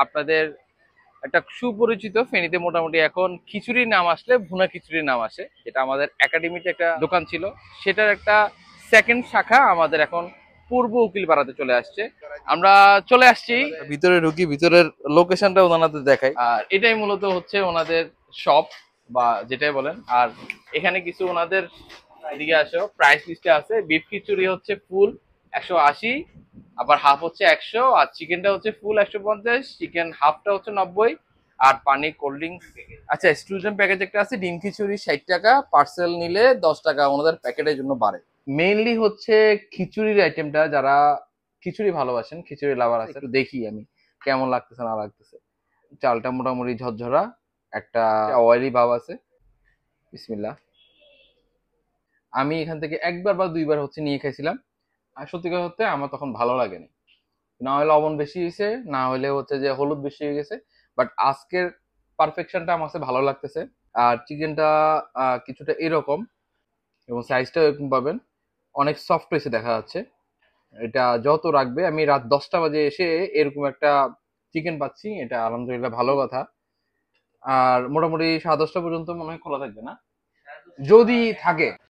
আপনাদের একটা সুপরিচিত ফেনীতে মোটামুটি এখন খিচুড়ির নাম আসলে ভুনা খিচুড়ির নাম আসে, যেটা আমাদের একাডেমিতে একটা দোকান ছিল, সেটার একটা সেকেন্ড শাখা আমাদের এখন পূর্ব উকিলপাড়াতে চলে আসছে। আমরা চলে আসছি, ভিতরে ঢুকি, ভিতরের লোকেশনটা ওনাদের দেখাই। আর এটাই মূলত হচ্ছে ওনাদের শপ বা যেটাই বলেন। আর এখানে কিছু ওনাদের এদিকে আসো প্রাইস লিস্টে আছে। বিফ খিচুড়ি হচ্ছে ফুল 180, আবার হাফ হচ্ছে 100, আর চিকেনটা হচ্ছে ফুল 150, চিকেন হাফটা হচ্ছে 90, আর পানি কোল্ড ড্রিঙ্কস। আচ্ছা, স্টুডেন্ট প্যাকেজ একটা আছে, ডিম খিচুড়ি 60 টাকা, পার্সেল নিলে 10 টাকা ওনাদের প্যাকেটের জন্য বাড়ে। মেইনলি হচ্ছে খিচুড়ির আইটেমটা, যারা খিচুড়ি ভালোবাসেন, খিচুড়ি লাভার আছে, একটু দেখি আমি কেমন লাগতেছে না লাগতেছে। চালটা মোটামুটি ঝরঝরা, একটা অয়েলি ভাব আছে। বিসমিল্লাহ। আমি এখান থেকে একবার বা দুইবার হচ্ছে নিয়ে খাইছিলাম, আর সত্যি কথা হচ্ছে আমার তখন ভালো লাগেনি। না হলে লবণ বেশি হয়েছে, না হলে হচ্ছে যে হলুদ বেশি হয়ে গেছে। বাট আজকের পারফেকশনটা আমার কাছে ভালো লাগতেছে। আর চিকেনটা কিছুটা এরকম, এবং সাইজটাও এরকম পাবেন, অনেক সফট হয়েছে দেখা যাচ্ছে। এটা যত রাখবে, আমি রাত 10টা বাজে এসে এরকম একটা চিকেন পাচ্ছি, এটা আলহামদুলিল্লাহ ভালো কথা। আর মোটামুটি 10:30 পর্যন্ত মনে হয় খোলা থাকবে না, যদি থাকে।